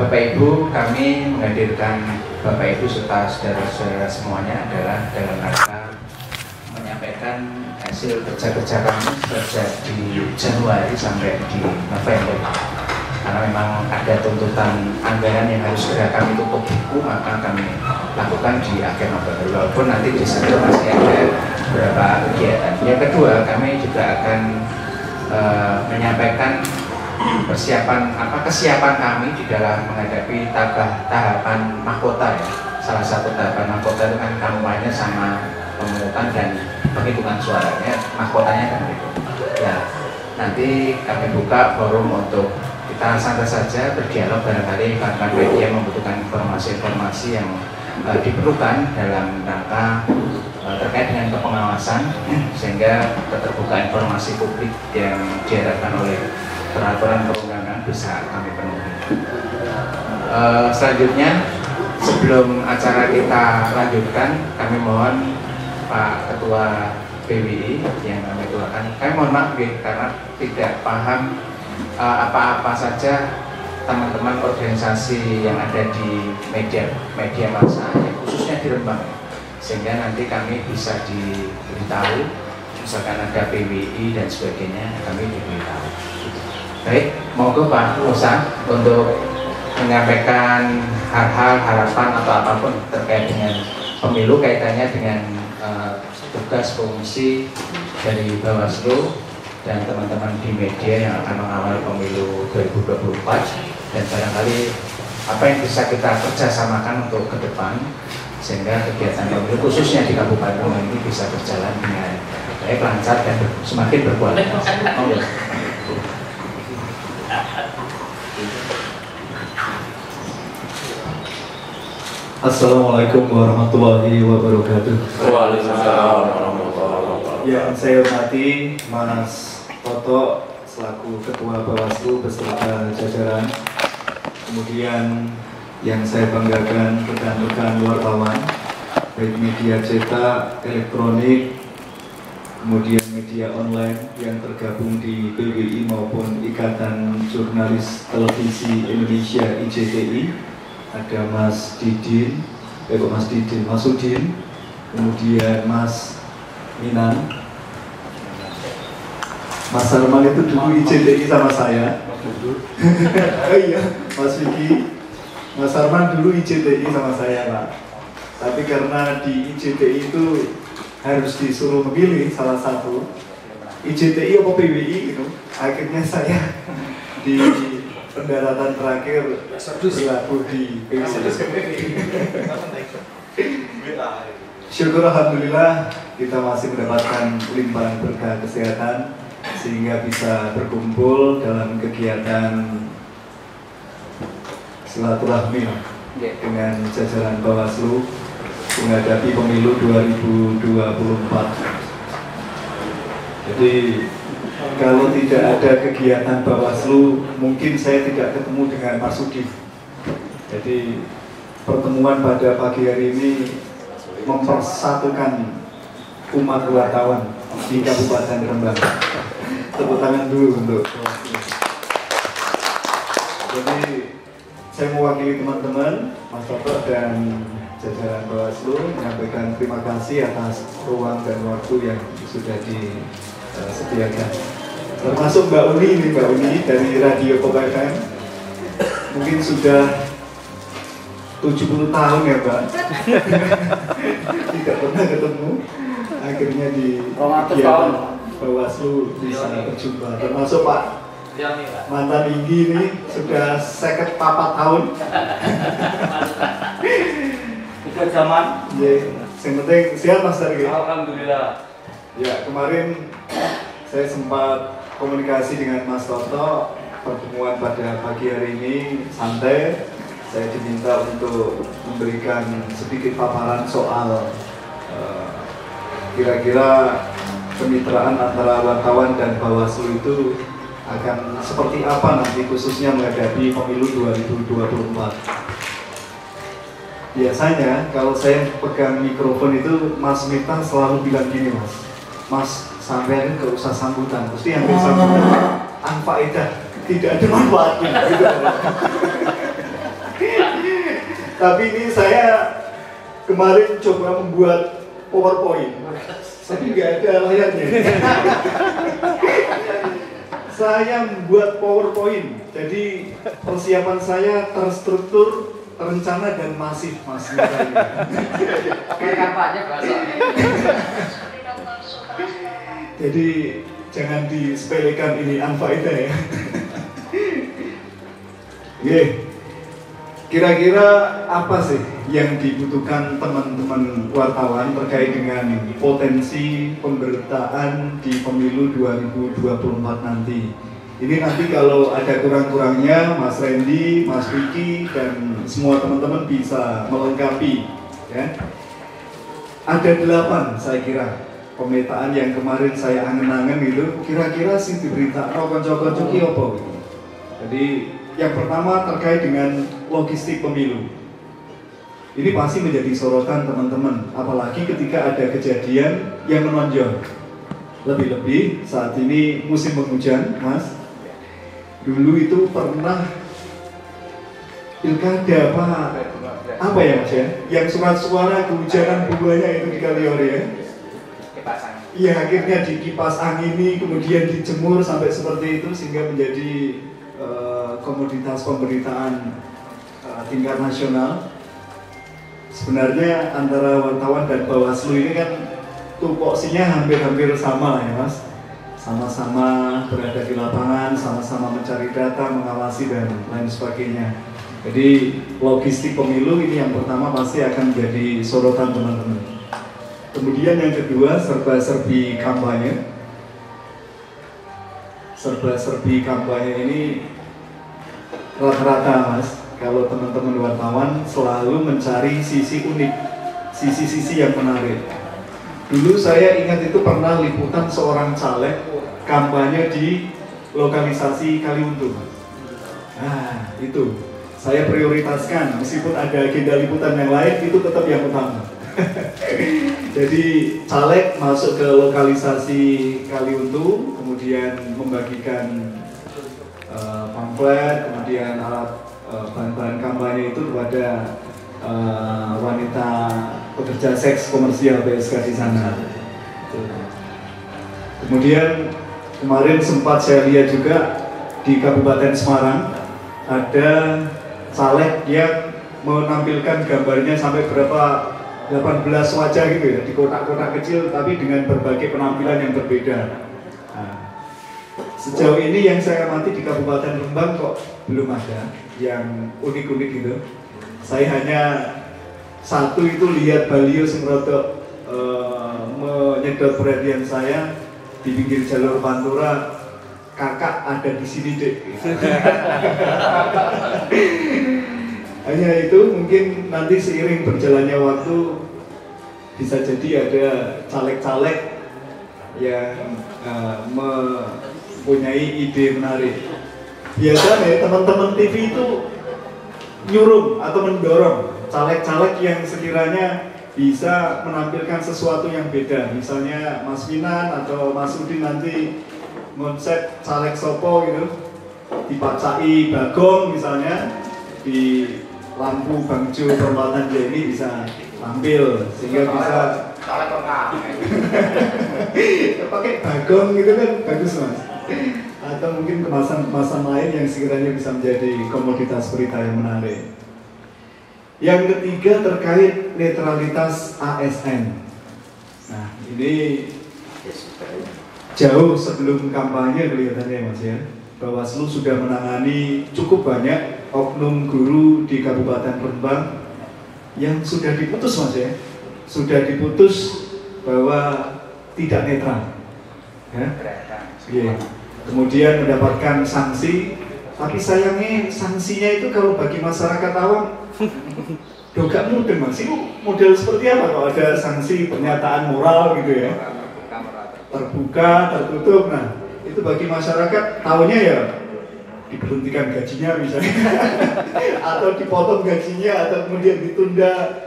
Bapak Ibu, kami menghadirkan Bapak Ibu serta saudara-saudara semuanya adalah dalam rangka menyampaikan hasil kerja-kerja kami sejak di Januari sampai di November. Karena memang ada tuntutan anggaran yang harus segera kami tutup buku, maka kami lakukan di akhir November. Walaupun nanti di situ masih ada beberapa kegiatan. Yang kedua, kami juga akan menyampaikan kesiapan kami di dalam menghadapi tahapan mahkota ya. Salah satu tahapan mahkota itu kan kampanye sama pemungutan dan penghitungan suaranya, mahkotanya kan gitu. Ya, nanti kami buka forum untuk kita santai saja berdialog, barangkali rekan media membutuhkan informasi-informasi yang diperlukan dalam rangka terkait dengan kepengawasan, sehingga keterbukaan informasi publik yang diharapkan oleh peraturan perundangan bisa kami penuhi. Selanjutnya, sebelum acara kita lanjutkan, kami mohon Pak Ketua PWI yang kami tuakan, kami mohon maaf karena tidak paham apa-apa saja teman-teman organisasi yang ada di media massa, khususnya di Rembang, sehingga nanti kami bisa diberitahu, misalkan ada PWI dan sebagainya, kami diberitahu. Baik, monggo Pak Musa untuk menyampaikan hal-hal, harapan atau apapun terkait dengan pemilu, kaitannya dengan tugas fungsi dari Bawaslu dan teman-teman di media yang akan mengawal pemilu 2024, dan barangkali apa yang bisa kita kerjasamakan untuk ke depan sehingga kegiatan pemilu khususnya di Kabupaten ini bisa berjalan dengan baik, lancar, dan semakin berkualitas. Assalamualaikum warahmatullahi wabarakatuh. Waalaikumsalam warahmatullahi wabarakatuh. Yang saya hormati Mas Toto selaku Ketua Bawaslu beserta jajaran. Kemudian yang saya banggakan rekan-rekan wartawan, baik media cetak, elektronik, kemudian media online yang tergabung di PWI maupun Ikatan Jurnalis Televisi Indonesia IJTI. Ada Mas Didin, Mas Udin, kemudian Mas Minan, Mas Arman itu dulu IJTI sama saya. Oh iya, Mas Vicky, Mas Arman dulu IJTI sama saya Pak. Tapi karena di IJTI itu harus disuruh memilih salah satu, IJTI atau PWI gitu, akhirnya saya di pendaratan terakhir berlaku di PWI. Syukur alhamdulillah kita masih mendapatkan limpahan berkah kesehatan sehingga bisa berkumpul dalam kegiatan silaturahmi dengan jajaran Bawaslu menghadapi pemilu 2024. Jadi kalau tidak ada kegiatan Bawaslu, mungkin saya tidak ketemu dengan Mas Udin. Jadi pertemuan pada pagi hari ini mempersatukan umat wartawan di Kabupaten Rembang. Tepuk tangan dulu untuk Bawaslu. Jadi saya mewakili teman-teman, Mas Toto dan jajaran Bawaslu menyampaikan terima kasih atas ruang dan waktu yang sudah disediakan. Termasuk Mbak Uni dari Radio Pop FM, mungkin sudah 70 tahun ya Mbak. Tidak pernah ketemu, akhirnya di kegiatan Bawaslu bisa berjumpa. Termasuk Pak mantan Inggi ini sudah 54 tahun. Ikut zaman. Ya, yang penting sehat Mas Dargi. Alhamdulillah. Ya, kemarin saya sempat komunikasi dengan Mas Toto. Pertemuan pada pagi hari ini santai. Saya diminta untuk memberikan sedikit paparan soal kira-kira kemitraan antara wartawan dan Bawaslu itu akan seperti apa nanti khususnya menghadapi pemilu 2024. Biasanya kalau saya pegang mikrofon itu Mas Miftah selalu bilang gini Mas sampean gak usah sambutan, pasti yang sambutan anfaedah, tidak ada manfaatnya gitu. Tapi ini saya kemarin coba membuat PowerPoint, tapi nggak ada layarnya. Saya membuat PowerPoint, jadi persiapan saya terstruktur, terencana dan masif, Mas. Kayak kampanye bahasa. Jadi jangan disepelekan, ini anfaedah ya. Kira-kira apa sih yang dibutuhkan teman-teman wartawan terkait dengan potensi pemberitaan di pemilu 2024 nanti? Ini nanti kalau ada kurang-kurangnya, Mas Randy, Mas Vicky, dan semua teman-teman bisa melengkapi. Ya. Ada 8 saya kira pemetaan yang kemarin saya angen-angen itu, kira-kira sih diberita konco-konco ki apa gitu. Jadi yang pertama terkait dengan logistik pemilu. Ini pasti menjadi sorotan teman-teman, apalagi ketika ada kejadian yang menonjol. Lebih-lebih saat ini musim penghujan, Mas. Dulu itu pernah pilkada apa ya Mas ya? Yang surat suara kehujanan bunganya itu di Kaliori ya? Iya, akhirnya dikipas angini, kemudian dijemur sampai seperti itu sehingga menjadi komoditas pemberitaan tingkat nasional. Sebenarnya antara wartawan dan Bawaslu ini kan tupoksinya hampir-hampir sama lah ya Mas. Sama-sama berada di lapangan, sama-sama mencari data, mengawasi dan lain sebagainya. Jadi logistik pemilu ini yang pertama pasti akan menjadi sorotan teman-teman. Kemudian yang kedua, serba-serbi kampanye. Serba-serbi kampanye ini rata-rata Mas, kalau teman-teman wartawan selalu mencari sisi unik, sisi-sisi yang menarik. Dulu saya ingat itu pernah liputan seorang caleg kampanye di lokalisasi Kaliuntung. Nah, itu saya prioritaskan, meskipun ada agenda liputan yang lain, itu tetap yang utama. Jadi caleg masuk ke lokalisasi Kaliuntung, kemudian membagikan pamflet, kemudian alat bahan-bahan kampanye itu kepada wanita pekerja seks komersial PSK di sana. Kemudian kemarin sempat saya lihat juga di Kabupaten Semarang ada caleg yang menampilkan gambarnya sampai berapa 18 wajah gitu ya, di kotak-kotak kecil tapi dengan berbagai penampilan yang berbeda. Nah, sejauh ini yang saya amati di Kabupaten Rembang kok belum ada yang unik-unik gitu. Saya hanya satu itu lihat baliho sing rada menyedot perhatian saya di pinggir jalur Pantura, kakak ada di sini dek. Hanya itu, mungkin nanti seiring berjalannya waktu bisa jadi ada caleg-caleg yang mempunyai ide menarik. Biasanya teman-teman TV itu nyuruh atau mendorong caleg-caleg yang sekiranya bisa menampilkan sesuatu yang beda. Misalnya Mas Winan atau Mas Udin nanti konsep caleg sopo gitu, dipacai Bagong misalnya di lampu Bangjo perempatan Jeni bisa tampil sehingga bisa pakai Bagong gitu kan bagus Mas. Atau mungkin kemasan-kemasan lain yang sekiranya bisa menjadi komoditas berita yang menarik. Yang ketiga terkait netralitas ASN. Nah ini jauh sebelum kampanye kelihatannya Mas ya. Bawaslu sudah menangani cukup banyak oknum guru di Kabupaten Rembang yang sudah diputus Mas ya. Sudah diputus bahwa tidak netral. Ya. Yeah. Kemudian mendapatkan sanksi, tapi sayangnya sanksinya itu kalau bagi masyarakat awam gak mudeng Mas. Itu model seperti apa kalau ada sanksi pernyataan moral gitu ya? Terbuka, tertutup. Nah, itu bagi masyarakat tahunya ya diberhentikan gajinya misalnya atau dipotong gajinya atau kemudian ditunda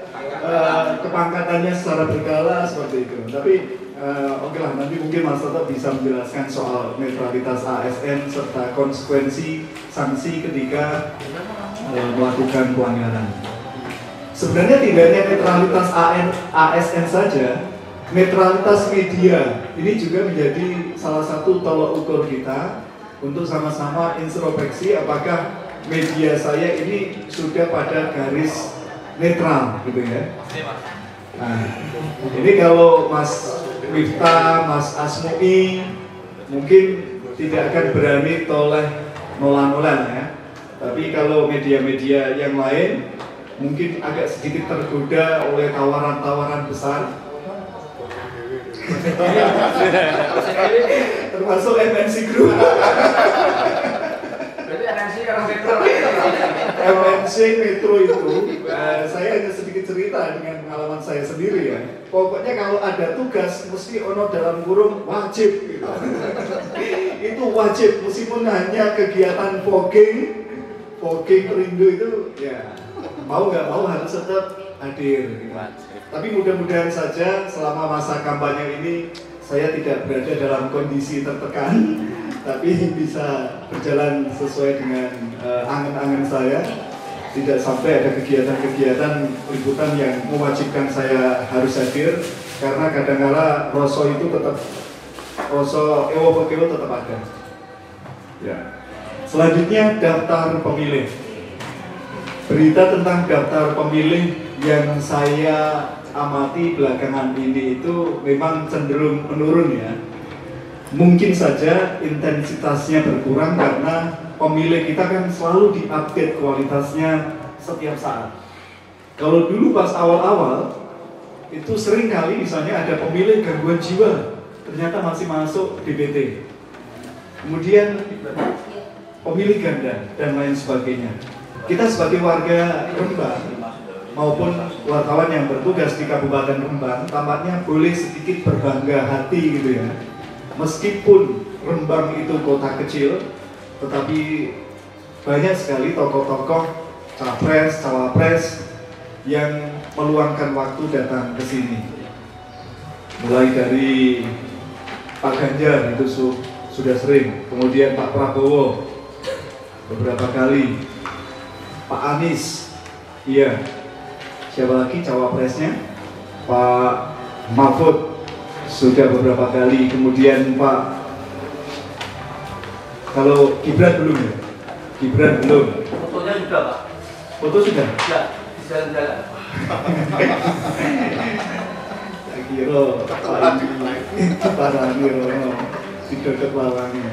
kepangkatannya secara berkala seperti itu. Tapi oke lah, nanti mungkin Mas Toto bisa menjelaskan soal netralitas ASN serta konsekuensi sanksi ketika melakukan pelanggaran. sebenarnya tidak hanya netralitas ASN saja, netralitas media ini juga menjadi salah satu tolok ukur kita untuk sama-sama introspeksi apakah media saya ini sudah pada garis netral gitu ya. Nah, ini kalau Mas Miftah, Mas Asmui mungkin tidak akan berani toleh nolan-nolan ya. Tapi kalau media-media yang lain mungkin agak sedikit tergoda oleh tawaran-tawaran besar. Termasuk MNC Group. Berarti MNC kalau Metro. MNC Metro itu, saya hanya sedikit cerita dengan pengalaman saya sendiri ya. Pokoknya kalau ada tugas mesti ono dalam kurung wajib gitu. Itu wajib, meskipun hanya kegiatan fogging rindu itu ya mau nggak mau harus tetap hadir gitu. Tapi mudah-mudahan saja selama masa kampanye ini saya tidak berada dalam kondisi tertekan, tapi bisa berjalan sesuai dengan angan-angan saya. Tidak sampai ada kegiatan-kegiatan liputan yang mewajibkan saya harus hadir, karena kadang-kala rasa itu tetap rasa ewo-ewo tetap ada. Ya. Selanjutnya daftar pemilih. Berita tentang daftar pemilih yang saya amati belakangan ini itu memang cenderung menurun ya. Mungkin saja intensitasnya berkurang karena pemilih kita kan selalu diupdate kualitasnya setiap saat. Kalau dulu pas awal-awal itu sering kali misalnya ada pemilih gangguan jiwa, ternyata masih masuk DBT. Kemudian pemilih ganda dan lain sebagainya. Kita sebagai warga Rembang maupun wartawan yang bertugas di Kabupaten Rembang tampaknya boleh sedikit berbangga hati gitu ya. Meskipun Rembang itu kota kecil, tetapi banyak sekali tokoh-tokoh capres, cawapres yang meluangkan waktu datang ke sini. Mulai dari Pak Ganjar itu sudah sering, kemudian Pak Prabowo beberapa kali, Pak Anies, iya, siapa lagi cawapresnya? Pak Mahfud sudah beberapa kali, kemudian Pak, kalau Gibran belum ya? Gibran belum. Fotonya sudah Pak. Foto sudah? Ya, di jalan-jalan. Tak kira Pak ini parah nih, di dekat lawangnya.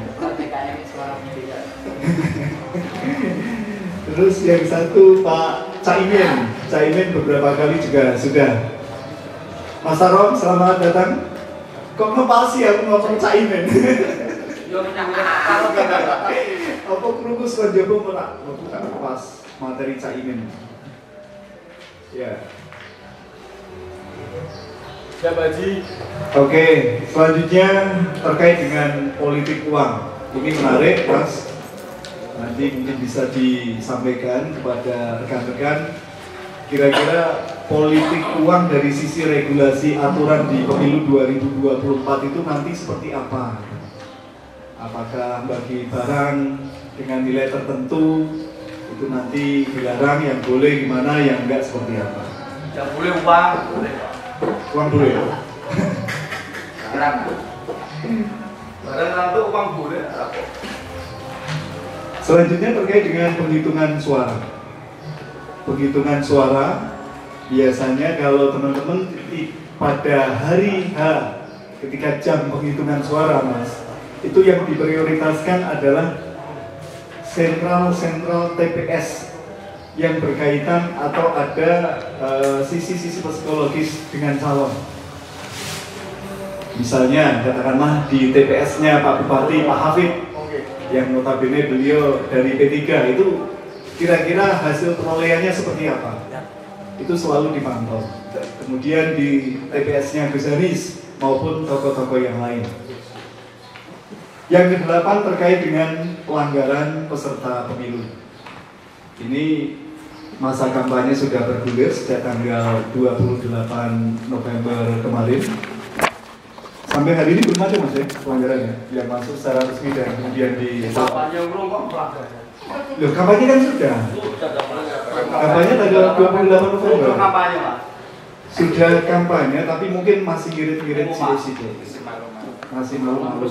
Terus yang satu Pak Caimin beberapa kali juga sudah. Mas Arom, selamat datang. Kok ngepasi aku ngomong Caimin? Apa kerumus kan jawab menak? Bukan pas materi Caimin. Ya. Siap Haji. Oke, selanjutnya terkait dengan politik uang. Ini menarik, Mas. Nanti mungkin bisa disampaikan kepada rekan-rekan. Kira-kira politik uang dari sisi regulasi aturan di pemilu 2024 itu nanti seperti apa? Apakah bagi barang dengan nilai tertentu itu nanti dilarang, yang boleh gimana, yang enggak seperti apa? Yang boleh uang, boleh. Uang boleh ya? Barang. Barang itu uang boleh. Selanjutnya terkait dengan penghitungan suara. Penghitungan suara biasanya kalau teman-teman pada hari H ketika jam penghitungan suara, Mas, itu yang diprioritaskan adalah sentral TPS yang berkaitan atau ada sisi-sisi psikologis dengan calon. Misalnya katakanlah di TPS-nya Pak Bupati, Pak Hafid, yang notabene beliau dari P3, itu kira-kira hasil perolehannya seperti apa? Itu selalu dipantau. Kemudian di TPS-nya Gus Hanis maupun tokoh-tokoh yang lain. Yang ke-8 terkait dengan pelanggaran peserta pemilu. Ini masa kampanye sudah bergulir sejak tanggal 28 November kemarin. Sampai hari ini belum ada, Mas, ya, pelanggarannya yang masuk secara resmi dan kemudian di Kampanye urung kok pelanggaran. Loh, kampanye kan sudah. Kampanye tanggal 28 November. Kampanye, Mas. Sudah kampanye, tapi mungkin masih ngirit-ngirit sih. Masih malu-malu.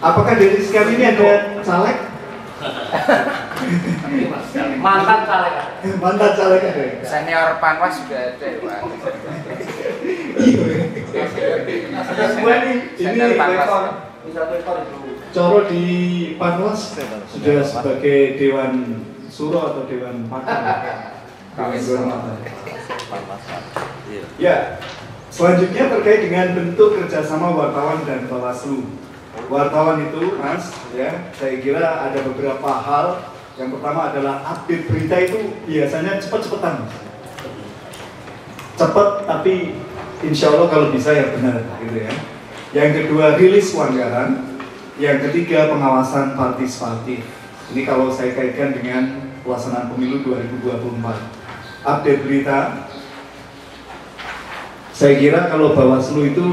Apakah dari sekarang ini ada caleg? Mantan caleg. Mantan caleg ada. Senior Panwas juga ada, Pak. Semua ini Senior Panwas. Coro di Panwas sudah sebagai Dewan Suro atau Dewan Pakar. Ya, selanjutnya terkait dengan bentuk kerjasama wartawan dan Bawaslu. Wartawan itu, Mas, ya, saya kira ada beberapa hal. Yang pertama adalah update berita itu biasanya cepet-cepetan, cepat tapi insya Allah kalau bisa ya benar, gitu ya. Yang kedua rilis pelanggaran. Yang ketiga pengawasan partisipatif. Ini kalau saya kaitkan dengan pelaksanaan pemilu 2024. Update berita. Saya kira kalau Bawaslu itu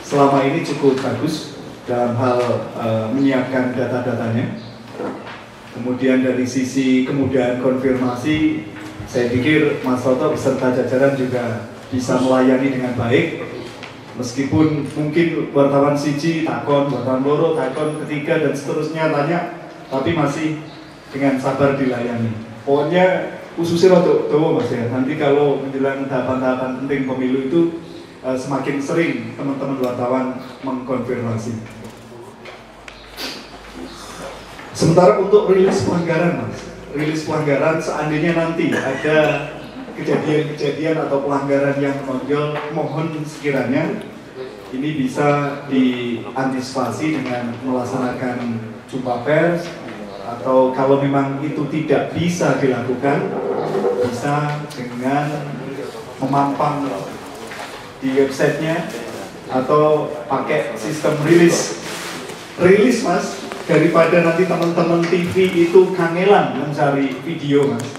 selama ini cukup bagus dalam hal menyiapkan data-datanya. Kemudian dari sisi kemudahan konfirmasi, saya pikir Mas Toto beserta jajaran juga bisa melayani dengan baik. Meskipun mungkin wartawan siji takon, wartawan loro takon, ketiga dan seterusnya tanya, tapi masih dengan sabar dilayani. Pokoknya khususnya untuk Mas ya. Nanti kalau menjelang tahapan-tahapan penting pemilu itu semakin sering teman-teman wartawan mengkonfirmasi. Sementara untuk rilis pelanggaran, Mas, rilis pelanggaran seandainya nanti ada kejadian-kejadian atau pelanggaran yang menonjol, mohon sekiranya ini bisa diantisipasi dengan melaksanakan jumpa pers, atau kalau memang itu tidak bisa dilakukan, bisa dengan memampang di websitenya atau pakai sistem rilis, Mas, daripada nanti teman-teman TV itu kangelan mencari video, Mas.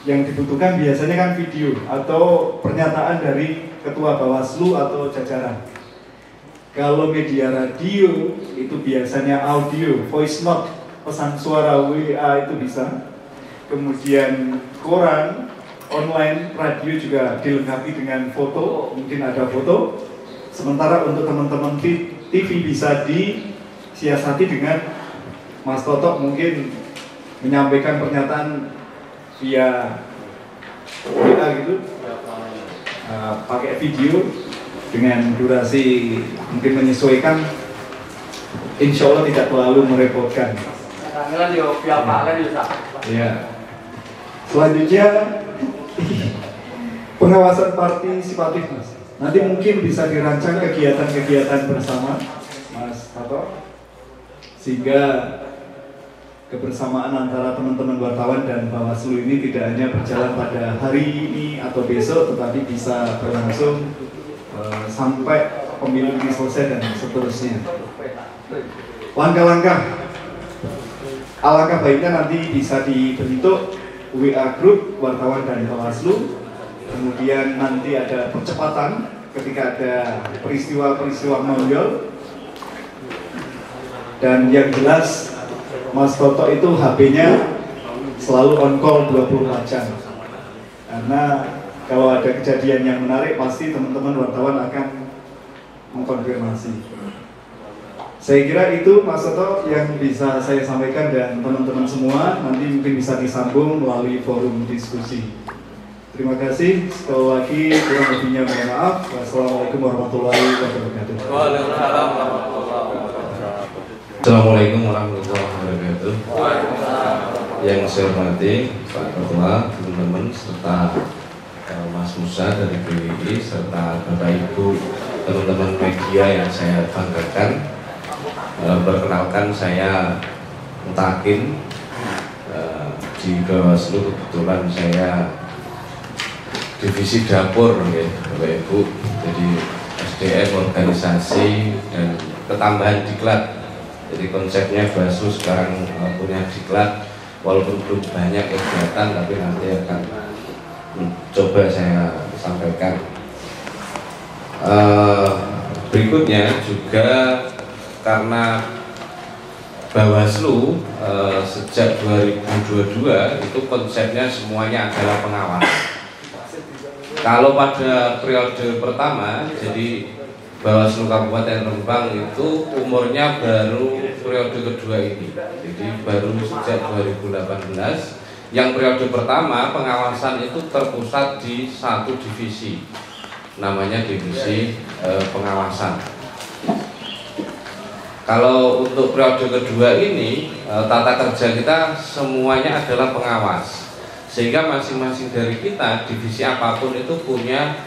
Yang dibutuhkan biasanya kan video atau pernyataan dari Ketua Bawaslu atau jajaran. Kalau media radio itu biasanya audio, voice note, pesan suara WA itu bisa. Kemudian koran, online, radio juga dilengkapi dengan foto, mungkin ada foto. Sementara untuk teman-teman TV bisa disiasati dengan Mas Toto mungkin menyampaikan pernyataan via WA gitu, pakai video dengan durasi mungkin menyesuaikan, insya Allah tidak terlalu merepotkan. Ya. Selanjutnya pengawasan partisipatif, Mas. Nanti mungkin bisa dirancang kegiatan-kegiatan bersama, Mas Tato, sehingga kebersamaan antara teman-teman wartawan dan Bawaslu ini tidak hanya berjalan pada hari ini atau besok, tetapi bisa berlangsung sampai pemilu ini selesai dan seterusnya. Langkah-langkah, alangkah baiknya nanti bisa dibentuk WA Group wartawan dan Bawaslu. Kemudian nanti ada percepatan ketika ada peristiwa-peristiwa menonjol. Dan yang jelas Mas Toto itu HP-nya selalu on call 24 jam. Karena kalau ada kejadian yang menarik pasti teman-teman wartawan akan mengkonfirmasi. Saya kira itu Mas Toto yang bisa saya sampaikan dan teman-teman semua nanti mungkin bisa disambung melalui forum diskusi. Terima kasih sekali lagi, kurang lebihnya mohon maaf. Wassalamualaikum warahmatullahi wabarakatuh. Waalaikumsalam warahmatullahi wabarakatuh. Assalamualaikum warahmatullahi wabarakatuh. Yang saya hormati Pak Ketua, teman-teman serta Mas Musa dari BWI serta Bapak Ibu teman-teman media yang saya banggakan. Perkenalkan saya Mutakin di Bawaslu, kebetulan saya divisi dapur ya Bapak Ibu, jadi SDM, organisasi dan ketambahan diklat. Jadi konsepnya Bawaslu sekarang punya diklat, walaupun belum banyak kegiatan tapi nanti akan coba saya sampaikan. Berikutnya juga karena Bawaslu sejak 2022 itu konsepnya semuanya adalah pengawas. Kalau pada periode pertama, jadi Bawaslu Kabupaten Rembang itu umurnya baru periode kedua ini, jadi baru sejak 2018. Yang periode pertama pengawasan itu terpusat di satu divisi, namanya divisi pengawasan. Kalau untuk periode kedua ini tata kerja kita semuanya adalah pengawas, sehingga masing-masing dari kita divisi apapun itu punya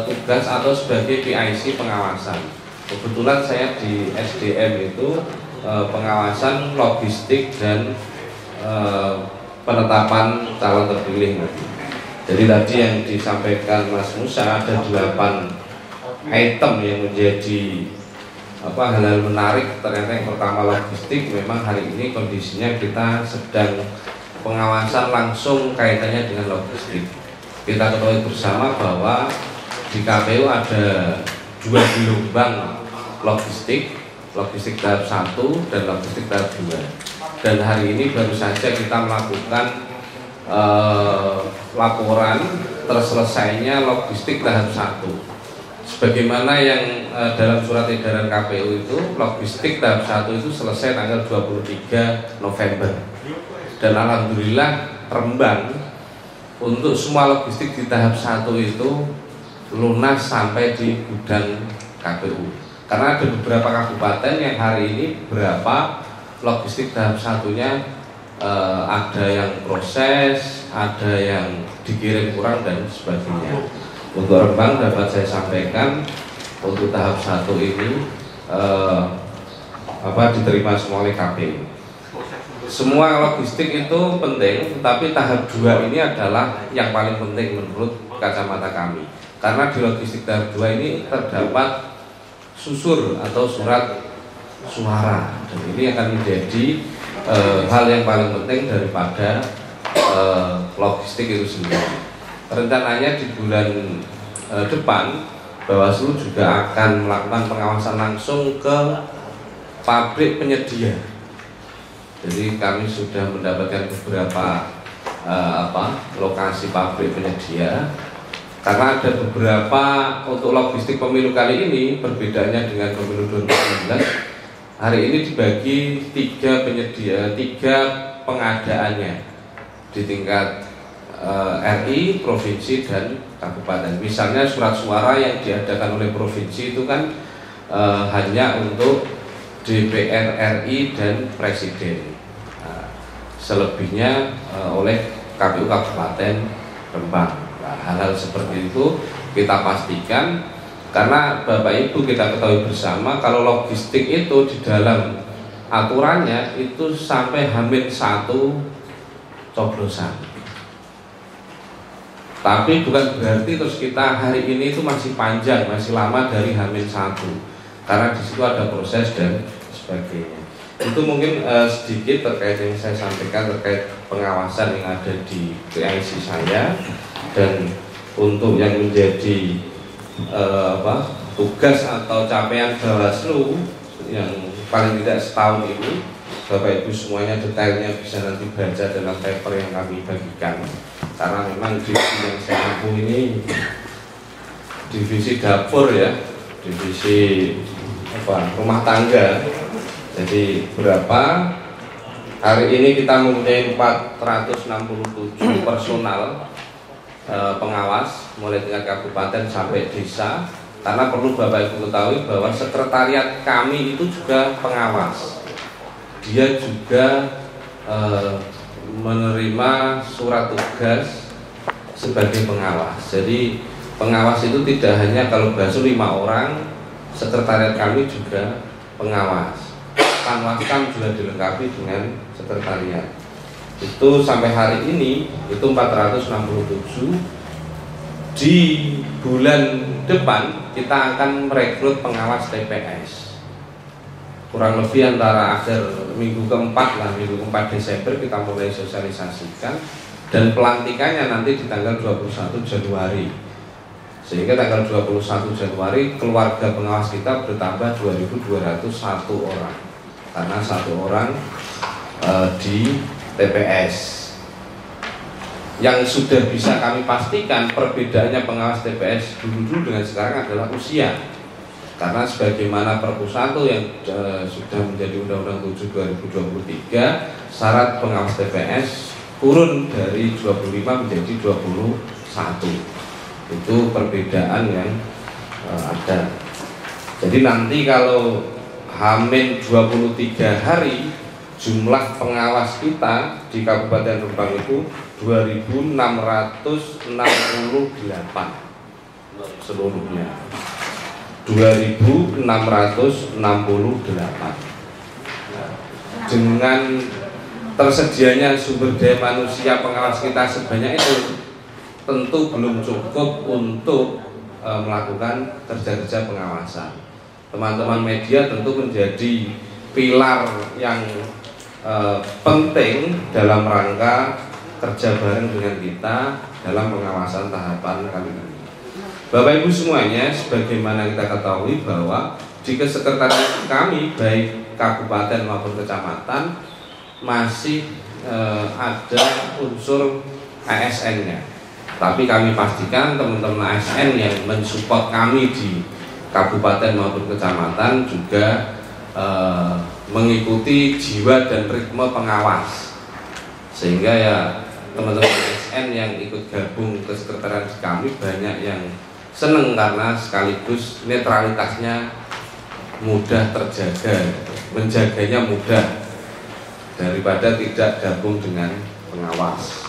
tugas atau sebagai PIC pengawasan. Kebetulan saya di SDM itu pengawasan logistik dan penetapan calon terpilih. Jadi tadi yang disampaikan Mas Musa ada 8 item yang menjadi hal-hal menarik. Ternyata yang pertama logistik, memang hari ini kondisinya kita sedang pengawasan langsung kaitannya dengan logistik. Kita ketahui bersama bahwa di KPU ada 2 gelombang logistik tahap 1 dan logistik tahap 2. Dan hari ini baru saja kita melakukan laporan terselesainya logistik tahap 1. Sebagaimana yang dalam surat edaran KPU itu, logistik tahap 1 itu selesai tanggal 23 November. Dan alhamdulillah Rembang untuk semua logistik di tahap 1 itu lunas sampai di gudang KPU. Karena ada beberapa kabupaten yang hari ini berapa logistik tahap 1-nya ada yang proses, ada yang dikirim kurang dan sebagainya. Untuk Rembang dapat saya sampaikan untuk tahap 1 ini diterima semua oleh KPU. Semua logistik itu penting, tetapi tahap 2 ini adalah yang paling penting menurut kacamata kami. Karena di logistik tahap 2 ini terdapat susur atau surat suara, dan ini akan menjadi hal yang paling penting daripada logistik itu sendiri. Rencananya di bulan depan Bawaslu juga akan melakukan pengawasan langsung ke pabrik penyedia. Jadi kami sudah mendapatkan beberapa lokasi pabrik penyedia. Karena ada beberapa untuk logistik pemilu kali ini, perbedaannya dengan pemilu 2019, hari ini dibagi 3 penyedia, 3 pengadaannya di tingkat RI, provinsi, dan kabupaten. Misalnya surat suara yang diadakan oleh provinsi itu kan hanya untuk DPR RI dan Presiden. Selebihnya oleh KPU Kabupaten Rembang. Hal-hal seperti itu kita pastikan, karena Bapak Ibu kita ketahui bersama kalau logistik itu di dalam aturannya itu sampai H-1 coblosan. Tapi bukan berarti terus kita hari ini itu masih panjang, masih lama dari H-1, karena di situ ada proses dan sebagainya. Itu mungkin sedikit terkait yang saya sampaikan terkait pengawasan yang ada di PIC saya. Dan untuk yang menjadi tugas atau capaian Bawaslu yang paling tidak setahun ini, Bapak Ibu semuanya detailnya bisa nanti baca dalam paper yang kami bagikan. Karena memang divisi yang saya mampu ini divisi dapur ya, divisi rumah tangga. Jadi berapa hari ini kita mempunyai 467 personal pengawas mulai tingkat kabupaten sampai desa. Karena perlu Bapak Ibu ketahui bahwa sekretariat kami itu juga pengawas. Dia juga menerima surat tugas sebagai pengawas. Jadi pengawas itu tidak hanya kalau Bawaslu 5 orang, sekretariat kami juga pengawas. Panwascam juga dilengkapi dengan sekretariat. Itu sampai hari ini itu 467. Di bulan depan kita akan merekrut pengawas TPS. Kurang lebih antara akhir minggu keempat lah, minggu keempat Desember kita mulai sosialisasikan, dan pelantikannya nanti di tanggal 21 Januari. Sehingga tanggal 21 Januari keluarga pengawas kita bertambah 2.201 orang. karena 1 orang di TPS. Yang sudah bisa kami pastikan perbedaannya pengawas TPS dulu dengan sekarang adalah usia. Karena sebagaimana Perpu 1 yang sudah menjadi Undang-Undang 7 2023, syarat pengawas TPS turun dari 25 menjadi 21. Itu perbedaan yang ada. Jadi nanti kalau H-23 hari, jumlah pengawas kita di Kabupaten Rembang itu 2.668 seluruhnya. 2.668. Dengan tersedianya sumber daya manusia pengawas kita sebanyak itu, tentu belum cukup untuk melakukan kerja-kerja pengawasan. Teman-teman media tentu menjadi pilar yang penting dalam rangka kerja bareng dengan kita dalam pengawasan tahapan kali ini. Bapak Ibu semuanya, sebagaimana kita ketahui bahwa di kesekretariat kami baik kabupaten maupun kecamatan masih ada unsur ASN-nya. Tapi kami pastikan teman-teman ASN yang mensupport kami di kabupaten maupun kecamatan juga mengikuti jiwa dan ritme pengawas, sehingga ya teman-teman ASN yang ikut gabung ke sekretariat kami banyak yang seneng karena sekaligus netralitasnya mudah terjaga, menjaganya mudah daripada tidak gabung dengan pengawas.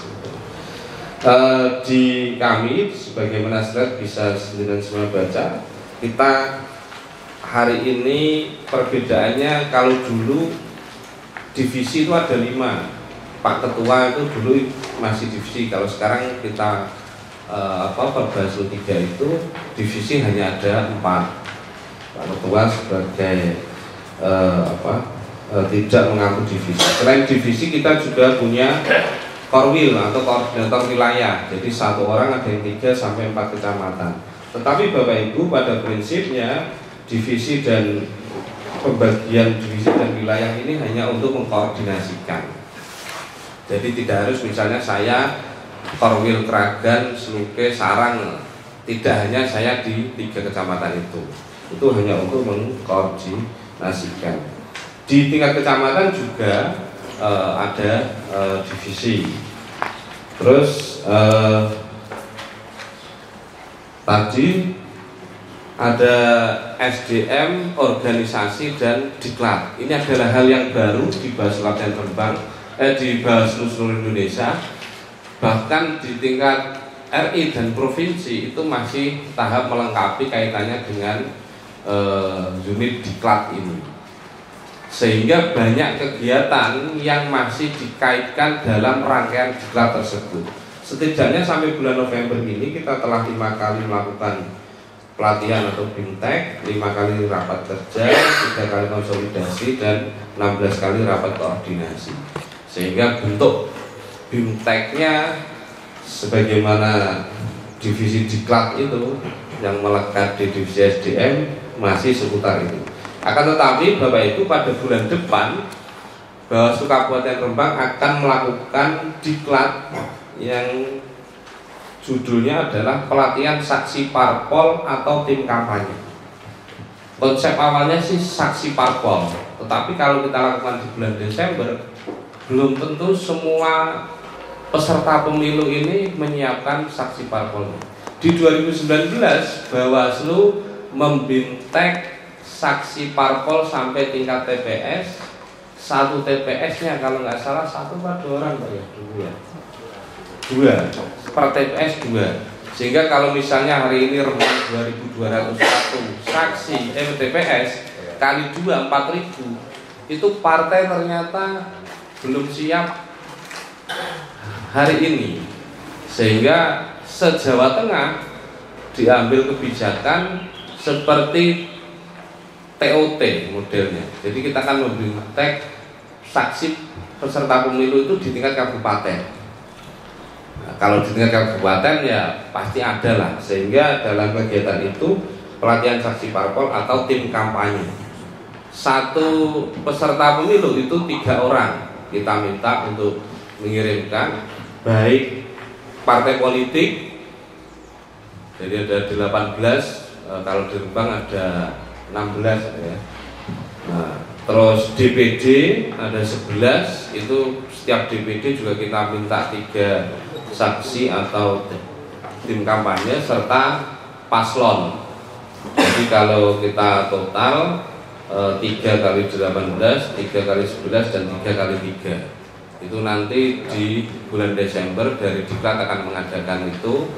Di kami sebagaimana slide bisa sendirian semua baca, kita hari ini perbedaannya, kalau dulu divisi itu ada 5, Pak Ketua itu dulu masih divisi. Kalau sekarang kita Perbaslu 3 itu divisi hanya ada 4. Pak Ketua sebagai tidak mengaku divisi. Selain divisi kita juga punya Korwil atau koordinator wilayah. Jadi 1 orang ada yang 3 sampai 4 kecamatan. Tetapi Bapak Ibu pada prinsipnya divisi dan pembagian divisi dan wilayah ini hanya untuk mengkoordinasikan. Jadi tidak harus misalnya saya Korwil Kragan, Sluke, Sarang, tidak hanya saya di 3 kecamatan itu hanya untuk mengkoordinasikan. Di tingkat kecamatan juga ada divisi. Terus tadi ada SDM, organisasi, dan diklat. Ini adalah hal yang baru di Bawaslu Kabupaten Rembang, di Bawaslu seluruh Indonesia. Bahkan di tingkat RI dan provinsi itu masih tahap melengkapi kaitannya dengan unit diklat ini, sehingga banyak kegiatan yang masih dikaitkan dalam rangkaian diklat tersebut. Setidaknya sampai bulan November ini kita telah 5 kali melakukan pelatihan atau BIMTEK, 5 kali rapat kerja, 3 kali konsolidasi, dan 16 kali rapat koordinasi. Sehingga bentuk BIMTEK-nya sebagaimana divisi diklat itu yang melekat di divisi SDM masih seputar itu. Akan tetapi Bapak Ibu pada bulan depan Bawaslu Kabupaten Rembang akan melakukan diklat yang judulnya adalah pelatihan saksi parpol atau tim kampanye. Konsep awalnya sih saksi parpol, tetapi kalau kita lakukan di bulan Desember, belum tentu semua peserta pemilu ini menyiapkan saksi parpol. Di 2019 Bawaslu membintek saksi parpol sampai tingkat TPS. 1 TPS-nya kalau nggak salah 1 atau 2 orang Pak ya? 2 per TPS 2. Sehingga kalau misalnya hari ini Rembang 2.201 saksi TPS kali 2 4.000, itu partai ternyata belum siap hari ini. Sehingga se-Jawa Tengah diambil kebijakan seperti TOT modelnya. Jadi kita akan membintek saksi peserta pemilu itu di tingkat kabupaten. Nah, kalau di tingkat kabupaten ya pasti ada lah. Sehingga dalam kegiatan itu pelatihan saksi parpol atau tim kampanye. satu peserta pemilu itu 3 orang kita minta untuk mengirimkan, baik partai politik, jadi ada 18, kalau di Rembang ada 16 ya. Nah, terus DPD ada 11, itu setiap DPD juga kita minta 3 saksi atau tim kampanye serta paslon. Jadi kalau kita total 3 kali 18, 3 kali 11 dan 3 kali 3. Itu nanti di bulan Desember dari Diklat akan mengadakan itu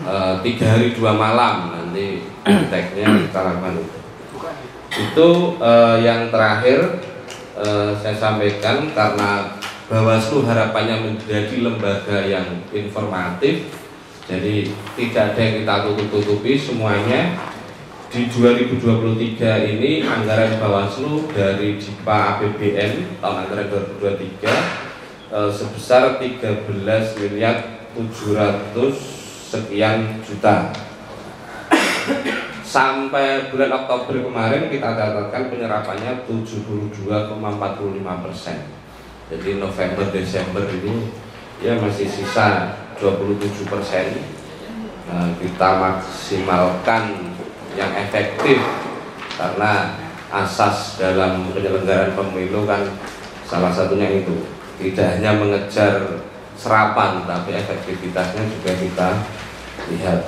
3 hari 2 malam nanti tagnya kita lakukan itu. Itu yang terakhir saya sampaikan, karena Bawaslu harapannya menjadi lembaga yang informatif, jadi tidak ada yang kita tutup-tutupi semuanya. Di 2023 ini anggaran Bawaslu dari DIPA APBN tahun anggaran 2023 sebesar 13.700 sekian juta. Sampai bulan Oktober kemarin kita catatkan penyerapannya 72,45%. Jadi November Desember ini ya masih sisa 27%. Kita maksimalkan yang efektif, karena asas dalam penyelenggaraan pemilu kan salah satunya itu, tidak hanya mengejar serapan tapi efektivitasnya juga kita lihat.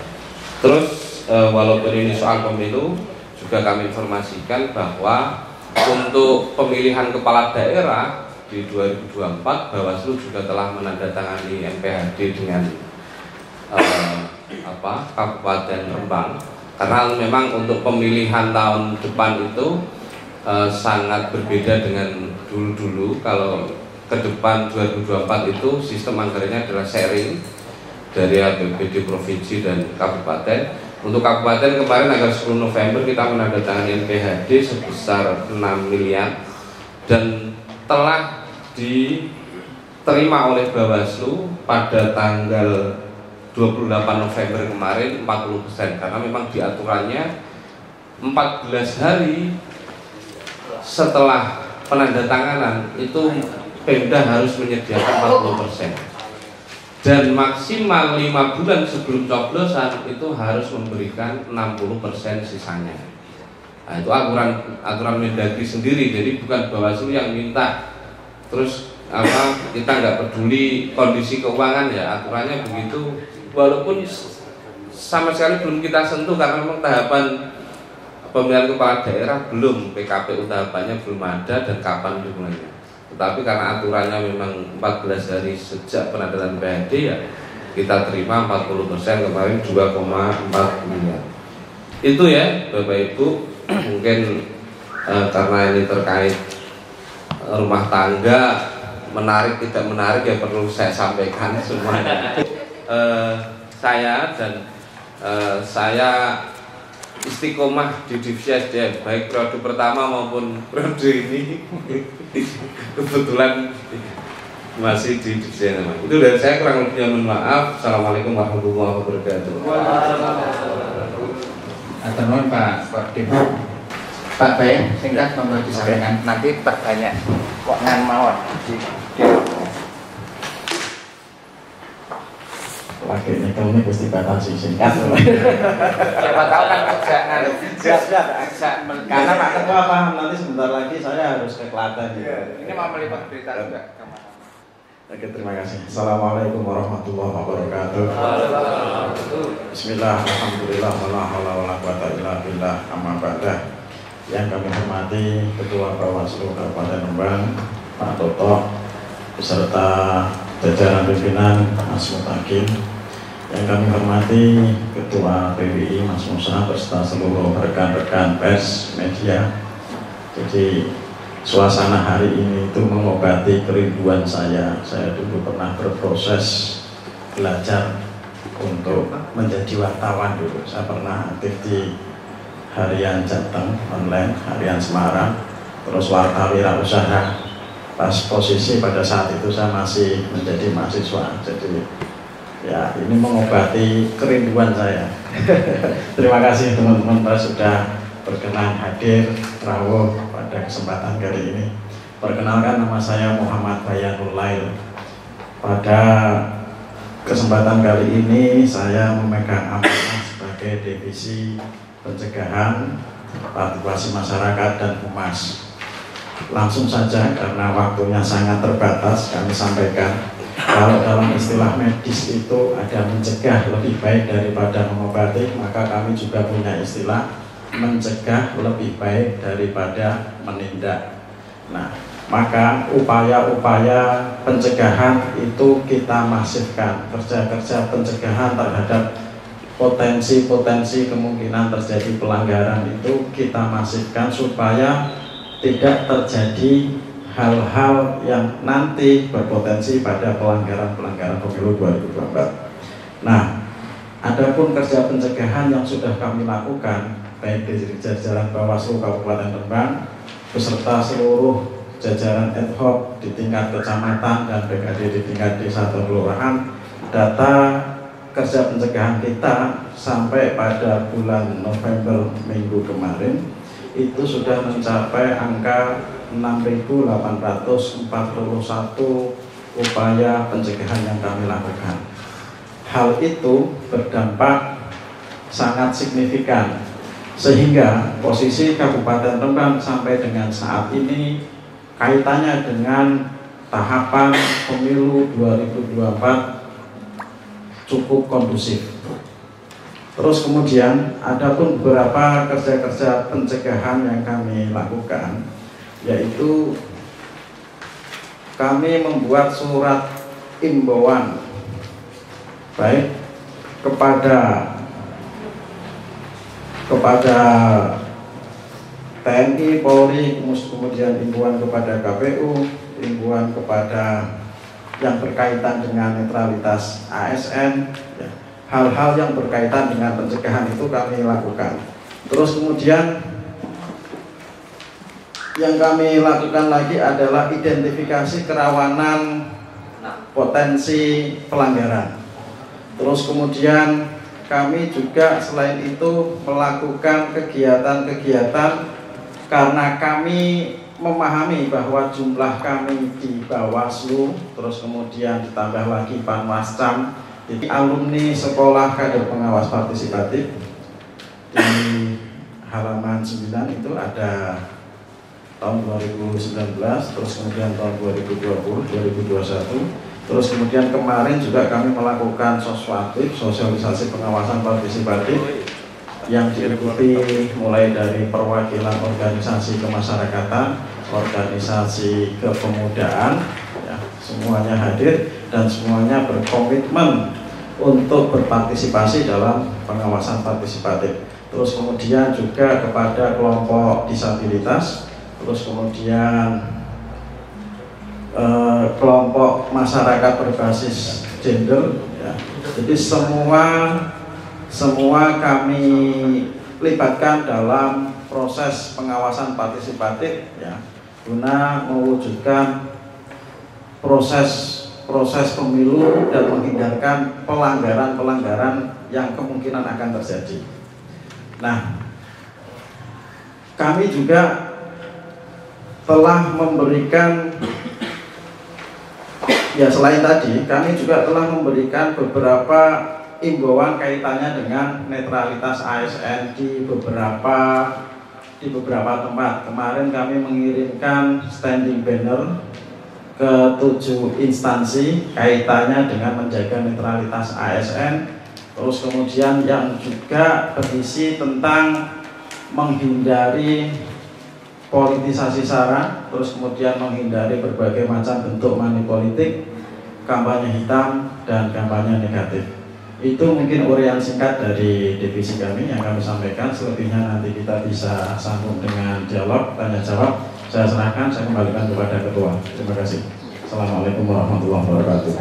Terus walaupun ini soal pemilu, juga kami informasikan bahwa untuk pemilihan kepala daerah di 2024 Bawaslu juga telah menandatangani MPHD dengan Kabupaten Rembang. Karena memang untuk pemilihan tahun depan itu sangat berbeda dengan dulu-dulu. Kalau ke depan 2024 itu sistem anggarannya adalah sharing dari APBD provinsi dan kabupaten. Untuk kabupaten kemarin tanggal 10 November kita menandatangani NPHD sebesar 6 miliar dan telah diterima oleh Bawaslu pada tanggal 28 November kemarin 40%, karena memang diaturannya 14 hari setelah penandatanganan itu Pemda harus menyediakan 40% dan maksimal 5 bulan sebelum coblosan itu harus memberikan 60% sisanya. Nah, itu aturan Mendagri sendiri, jadi bukan Bawaslu yang minta. Terus kita nggak peduli kondisi keuangan, ya aturannya begitu. Walaupun sama sekali belum kita sentuh karena memang tahapan pemilihan kepala daerah belum, PKPU tahapannya belum ada dan kapan dimulainya. Tetapi karena aturannya memang 14 hari sejak penandatanganan PHD, ya kita terima 40%, kemarin 2,4 miliar. Itu ya Bapak Ibu, mungkin karena ini terkait rumah tangga, menarik tidak menarik ya perlu saya sampaikan semuanya. Saya istiqomah di divisi SDM baik periode pertama maupun periode ini kebetulan masih di divisi SDM. Itu dari saya, kurang lebihnya mohon maaf. Assalamualaikum warahmatullahi wabarakatuh. Atau mohon Pak Kodim, Pak Baik singkat monggo disampaikan, nanti pertanyaan kok ngan mawon. Pakai ini kamu pasti batasi singkat. Siapa tahu kan kerjaan Karena Pak Ketua paham nanti sebentar lagi saya harus ke Klaten. ini mau meliput berita juga. Oke, terima kasih. Assalamualaikum warahmatullahi wabarakatuh. Bismillah, alhamdulillah, wala haula wala quwata illa billah, amma ba'dah. Yang kami hormati Ketua Bawaslu Kabupaten Rembang, Pak Toto, beserta jajaran pimpinan Mas Mutakin. Yang kami hormati Ketua PWI Mas Musa beserta seluruh rekan-rekan pers media. Jadi suasana hari ini itu mengobati kerinduan saya. Saya dulu pernah berproses belajar untuk menjadi wartawan dulu. Saya pernah aktif di Harian Jateng online, Harian Semarang, terus Warta Wirausaha. Pas posisi pada saat itu saya masih menjadi mahasiswa. Jadi ya ini mengobati kerinduan saya. Terima kasih teman-teman sudah berkenan hadir rawuh pada kesempatan kali ini. Perkenalkan, nama saya Muhammad Bayanul Lail. Pada kesempatan kali ini saya memegang amanah sebagai Divisi Pencegahan, Partisipasi Masyarakat dan Humas. Langsung saja karena waktunya sangat terbatas, kami sampaikan kalau dalam istilah medis itu ada mencegah lebih baik daripada mengobati, maka kami juga punya istilah mencegah lebih baik daripada menindak. Nah, maka upaya-upaya pencegahan itu kita masifkan, kerja-kerja pencegahan terhadap potensi-potensi kemungkinan terjadi pelanggaran itu kita masifkan supaya tidak terjadi hal-hal yang nanti berpotensi pada pelanggaran-pelanggaran pemilu 2024. Nah, adapun kerja pencegahan yang sudah kami lakukan baik di jajaran Bawaslu Kabupaten Rembang beserta seluruh jajaran ad hoc di tingkat kecamatan dan BKD di tingkat desa atau kelurahan, data kerja pencegahan kita sampai pada bulan November minggu kemarin itu sudah mencapai angka 6.841 upaya pencegahan yang kami lakukan. Hal itu berdampak sangat signifikan sehingga posisi Kabupaten Rembang sampai dengan saat ini kaitannya dengan tahapan pemilu 2024 cukup kondusif. Terus kemudian ada pun beberapa kerja-kerja pencegahan yang kami lakukan, yaitu kami membuat surat imbauan baik kepada TNI, Polri, kemudian imbauan kepada KPU, imbauan kepada yang berkaitan dengan netralitas ASN, ya. Hal-hal yang berkaitan dengan pencegahan itu kami lakukan. Terus kemudian yang kami lakukan lagi adalah identifikasi kerawanan potensi pelanggaran. Terus kemudian kami juga selain itu melakukan kegiatan-kegiatan karena kami memahami bahwa jumlah kami di Bawaslu, terus kemudian ditambah lagi Panwascam, jadi alumni sekolah kader pengawas partisipatif di halaman 9 itu ada tahun 2019, terus kemudian tahun 2020, 2021, terus kemudian kemarin juga kami melakukan soswatif, sosialisasi pengawasan partisipatif yang diikuti mulai dari perwakilan organisasi kemasyarakatan, organisasi kepemudaan, ya, semuanya hadir dan semuanya berkomitmen untuk berpartisipasi dalam pengawasan partisipatif. Terus kemudian juga kepada kelompok disabilitas, terus kemudian kelompok masyarakat berbasis gender, ya. Jadi semua kami libatkan dalam proses pengawasan partisipatif, ya, guna mewujudkan proses pemilu dan menghindarkan pelanggaran-pelanggaran yang kemungkinan akan terjadi. Nah, kami juga telah memberikan, ya selain tadi, kami juga telah memberikan beberapa imbauan kaitannya dengan netralitas ASN di beberapa tempat. Kemarin kami mengirimkan standing banner ke 7 instansi kaitannya dengan menjaga netralitas ASN. Terus kemudian yang juga berisi tentang menghindari politisasi sara, terus kemudian menghindari berbagai macam bentuk money politik, kampanye hitam dan kampanye negatif. Itu mungkin uraian singkat dari divisi kami yang kami sampaikan. Selebihnya nanti kita bisa sambung dengan dialog, tanya jawab. Saya serahkan, saya kembalikan kepada ketua. Terima kasih. Assalamualaikum warahmatullahi wabarakatuh.